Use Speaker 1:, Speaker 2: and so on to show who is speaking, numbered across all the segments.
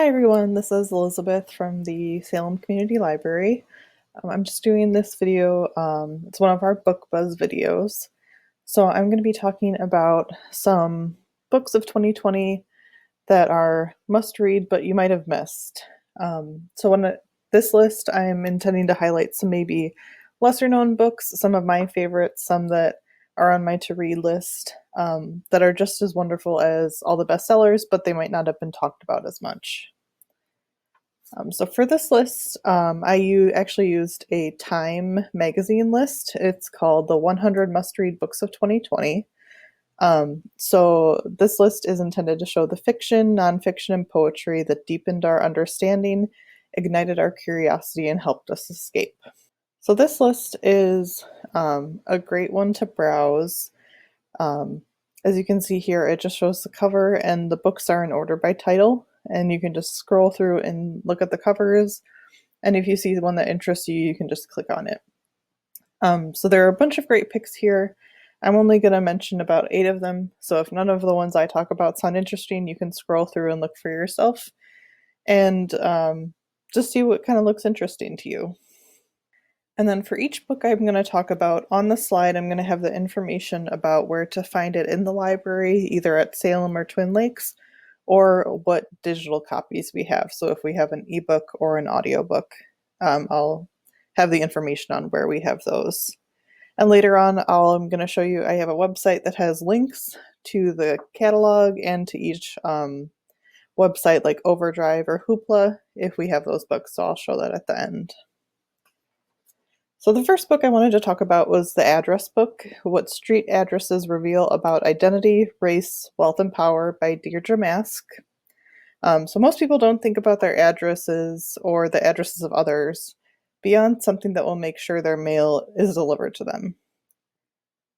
Speaker 1: Hi everyone, this is Elizabeth from the Salem Community Library. I'm just doing this video, it's one of our book buzz videos. So I'm going to be talking about some books of 2020 that are must read but you might have missed. So on this list I'm intending to highlight some maybe lesser known books, some of my favorites, some that are on my to read list that are just as wonderful as all the bestsellers, but they might not have been talked about as much. So for this list, actually used a Time magazine list. It's called the 100 Must-Read Books of 2020. So this list is intended to show the fiction, nonfiction, and poetry that deepened our understanding, ignited our curiosity, and helped us escape. So this list is a great one to browse. Um, as you can see here, it just shows the cover and the books are in order by title, and you can just scroll through and look at the covers. And if you see the one that interests you, you can just click on it. So there are a bunch of great picks here. I'm only going to mention about 8 of them. So if none of the ones I talk about sound interesting, you can scroll through and look for yourself and just see what kind of looks interesting to you. And then for each book I'm going to talk about, on the slide I'm going to have the information about where to find it in the library, either at Salem or Twin Lakes, or what digital copies we have. So if we have an ebook or an audiobook, I'll have the information on where we have those. And later on, I'm going to show you, I have a website that has links to the catalog and to each website like Overdrive or Hoopla if we have those books, so I'll show that at the end. So the first book I wanted to talk about was the address book, What Street Addresses Reveal About Identity, Race, Wealth, and Power by Deirdre Mask. So most people don't think about their addresses or the addresses of others beyond something that will make sure their mail is delivered to them.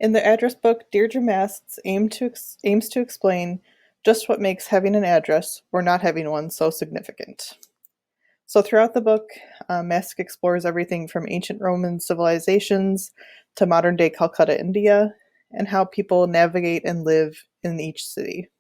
Speaker 1: In the address book, Deirdre Mask aims to explain just what makes having an address or not having one so significant. So throughout the book, Mask explores everything from ancient Roman civilizations to modern-day Calcutta, India, and how people navigate and live in each city.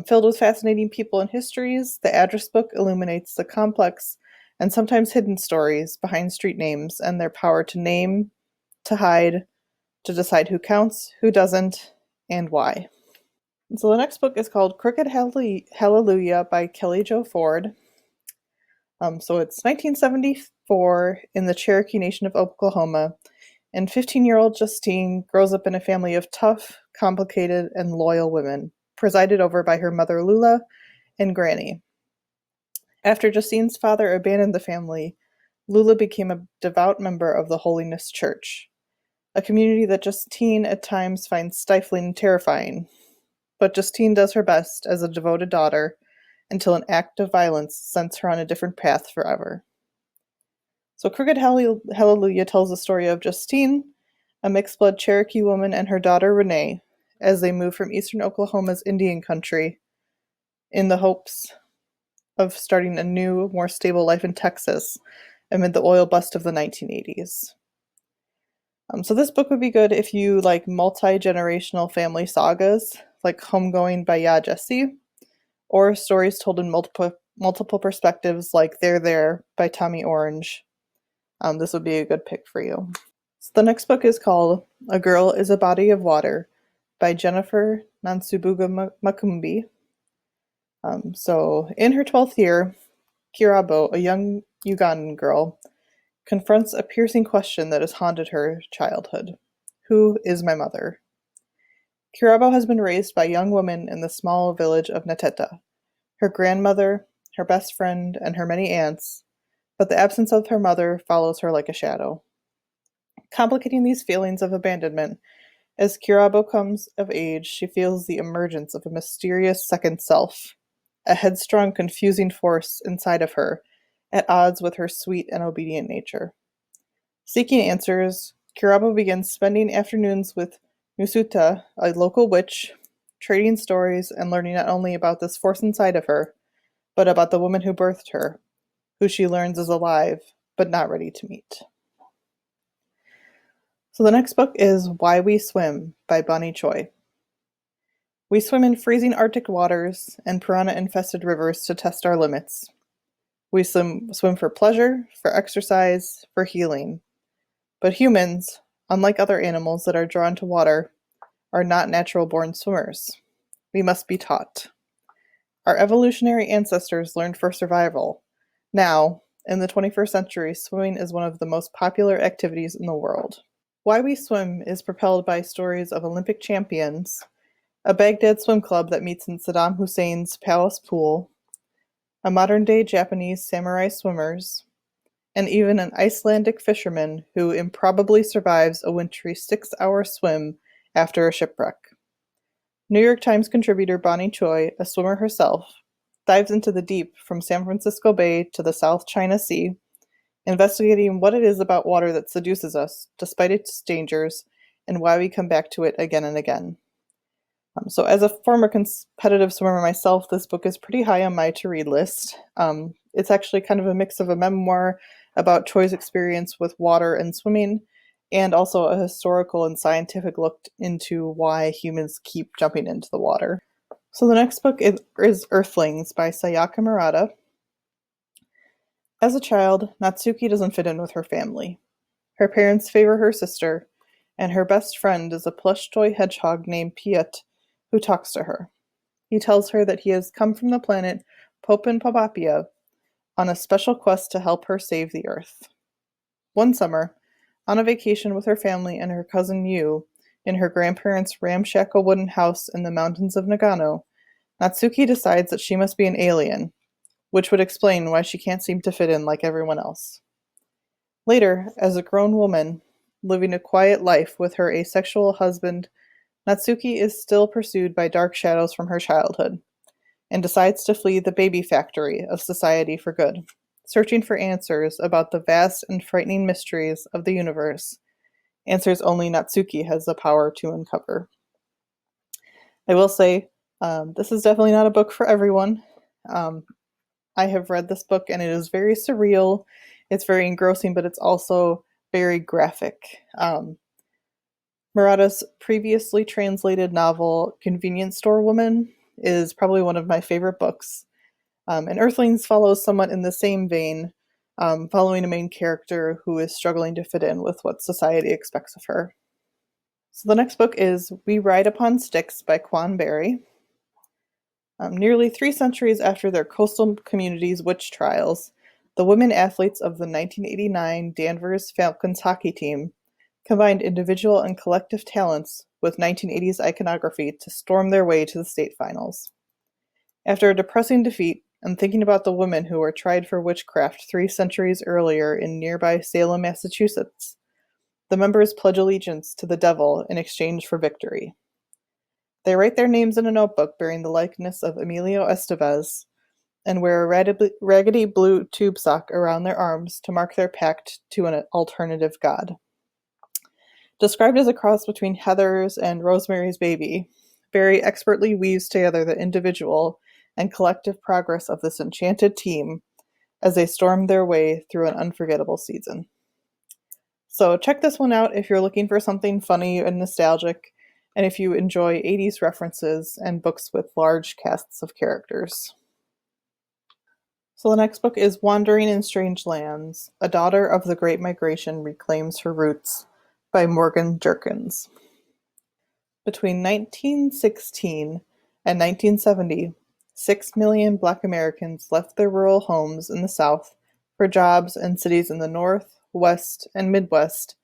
Speaker 1: Filled with fascinating people and histories, the address book illuminates the complex and sometimes hidden stories behind street names and their power to name, to hide, to decide who counts, who doesn't, and why. And so the next book is called Crooked Hallelujah by Kelly Jo Ford. So it's 1974 in the Cherokee Nation of Oklahoma, and 15-year-old Justine grows up in a family of tough, complicated, and loyal women, presided over by her mother Lula and Granny. After Justine's father abandoned the family, Lula became a devout member of the Holiness Church, a community that Justine at times finds stifling and terrifying. But Justine does her best as a devoted daughter until an act of violence sends her on a different path forever. So Crooked Hallelujah tells the story of Justine, a mixed-blood Cherokee woman, and her daughter Renee, as they move from eastern Oklahoma's Indian country in the hopes of starting a new, more stable life in Texas amid the oil bust of the 1980s. So this book would be good if you like multi-generational family sagas, like Homegoing by Ya Jesse, or stories told in multiple perspectives, like They're There by Tommy Orange. This would be a good pick for you. So the next book is called A Girl is a Body of Water by Jennifer Nansubuga Makumbi. So in her 12th year, Kirabo, a young Ugandan girl, confronts a piercing question that has haunted her childhood. Who is my mother? Kirabo has been raised by young women in the small village of Nateta, her grandmother, her best friend, and her many aunts, but the absence of her mother follows her like a shadow. Complicating these feelings of abandonment, as Kirabo comes of age, she feels the emergence of a mysterious second self, a headstrong, confusing force inside of her, at odds with her sweet and obedient nature. Seeking answers, Kirabo begins spending afternoons with Nusuta, a local witch, trading stories and learning not only about this force inside of her, but about the woman who birthed her, who she learns is alive, but not ready to meet. So the next book is Why We Swim by Bonnie Choi. We swim in freezing Arctic waters and piranha-infested rivers to test our limits. We swim for pleasure, for exercise, for healing. But humans, unlike other animals that are drawn to water, are not natural-born swimmers. We must be taught. Our evolutionary ancestors learned for survival. Now, in the 21st century, swimming is one of the most popular activities in the world. Why We Swim is propelled by stories of Olympic champions, a Baghdad swim club that meets in Saddam Hussein's palace pool, a modern-day Japanese samurai swimmers, and even an Icelandic fisherman who improbably survives a wintry 6-hour swim after a shipwreck. New York Times contributor Bonnie Choi, a swimmer herself, dives into the deep from San Francisco Bay to the South China Sea, investigating what it is about water that seduces us, despite its dangers, and why we come back to it again and again. So as a former competitive swimmer myself, this book is pretty high on my to-read list. It's actually kind of a mix of a memoir about Choi's experience with water and swimming, and also a historical and scientific look into why humans keep jumping into the water. So the next book is Earthlings by Sayaka Murata. As a child, Natsuki doesn't fit in with her family. Her parents favor her sister, and her best friend is a plush toy hedgehog named Piet, who talks to her. He tells her that he has come from the planet Popin-Popapia on a special quest to help her save the Earth. One summer, on a vacation with her family and her cousin Yu, in her grandparents' ramshackle wooden house in the mountains of Nagano, Natsuki decides that she must be an alien, which would explain why she can't seem to fit in like everyone else. Later, as a grown woman, living a quiet life with her asexual husband, Natsuki is still pursued by dark shadows from her childhood, and decides to flee the baby factory of society for good, searching for answers about the vast and frightening mysteries of the universe, answers only Natsuki has the power to uncover. I will say, this is definitely not a book for everyone. I have read this book and it is very surreal, it's very engrossing, but it's also very graphic. Murata's previously translated novel, Convenience Store Woman, is probably one of my favorite books. And Earthlings follows somewhat in the same vein, following a main character who is struggling to fit in with what society expects of her. So the next book is We Ride Upon Sticks by Quan Barry. Nearly 3 centuries after their coastal community's witch trials, the women athletes of the 1989 Danvers Falcons hockey team combined individual and collective talents with 1980s iconography to storm their way to the state finals. After a depressing defeat, and thinking about the women who were tried for witchcraft 3 centuries earlier in nearby Salem, Massachusetts, the members pledge allegiance to the devil in exchange for victory. They write their names in a notebook bearing the likeness of Emilio Estevez, and wear a raggedy blue tube sock around their arms to mark their pact to an alternative god. Described as a cross between Heather's and Rosemary's Baby, Barry expertly weaves together the individual and collective progress of this enchanted team as they storm their way through an unforgettable season. So check this one out if you're looking for something funny and nostalgic, and if you enjoy 80s references and books with large casts of characters. So the next book is Wandering in Strange Lands, A Daughter of the Great Migration Reclaims Her Roots by Morgan Jerkins. Between 1916 and 1970, 6 million Black Americans left their rural homes in the South for jobs in cities in the North, West, and Midwest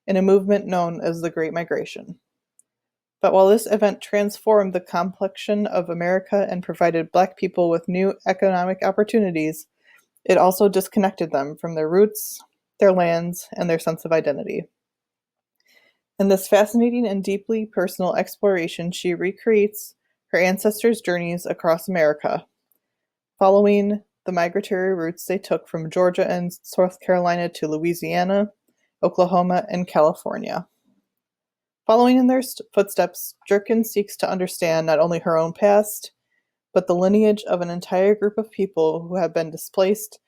Speaker 1: in a movement known as the Great Migration. But while this event transformed the complexion of America and provided Black people with new economic opportunities, it also disconnected them from their roots, their lands, and their sense of identity. In this fascinating and deeply personal exploration, she recreates her ancestors' journeys across America, following the migratory routes they took from Georgia and South Carolina to Louisiana, Oklahoma, and California. Following in their footsteps, Jerkins seeks to understand not only her own past, but the lineage of an entire group of people who have been displaced,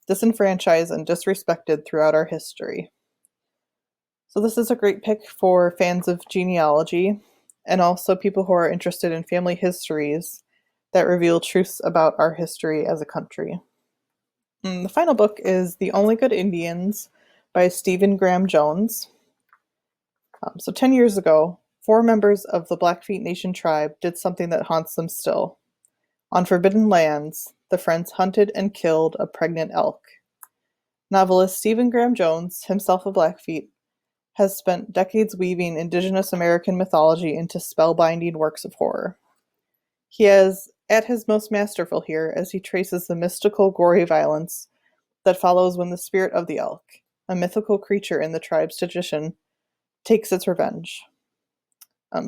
Speaker 1: disenfranchised, and disrespected throughout our history. So this is a great pick for fans of genealogy, and also people who are interested in family histories that reveal truths about our history as a country. And the final book is The Only Good Indians by Stephen Graham Jones. 10 years ago, 4 members of the Blackfeet Nation tribe did something that haunts them still. On forbidden lands, the friends hunted and killed a pregnant elk. Novelist Stephen Graham Jones, himself a Blackfeet, has spent decades weaving indigenous American mythology into spellbinding works of horror. He is at his most masterful here as he traces the mystical, gory violence that follows when the spirit of the elk, a mythical creature in the tribe's tradition, takes its revenge.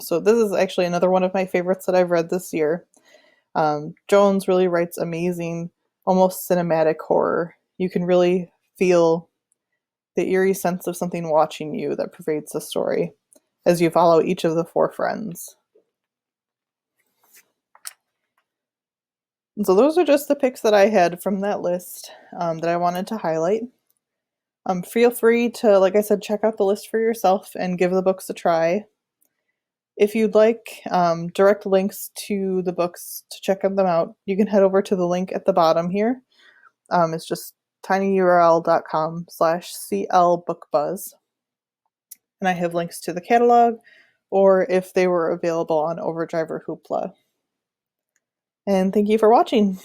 Speaker 1: So this is actually another one of my favorites that I've read this year. Jones really writes amazing, almost cinematic horror. You can really feel the eerie sense of something watching you that pervades the story as you follow each of the 4 friends. And so those are just the picks that I had from that list that I wanted to highlight. Feel free to, like I said, check out the list for yourself and give the books a try. If you'd like direct links to the books to check them out, you can head over to the link at the bottom here. It's just tinyurl.com/clbookbuzz. And I have links to the catalog, or if they were available on Overdrive or Hoopla. And thank you for watching.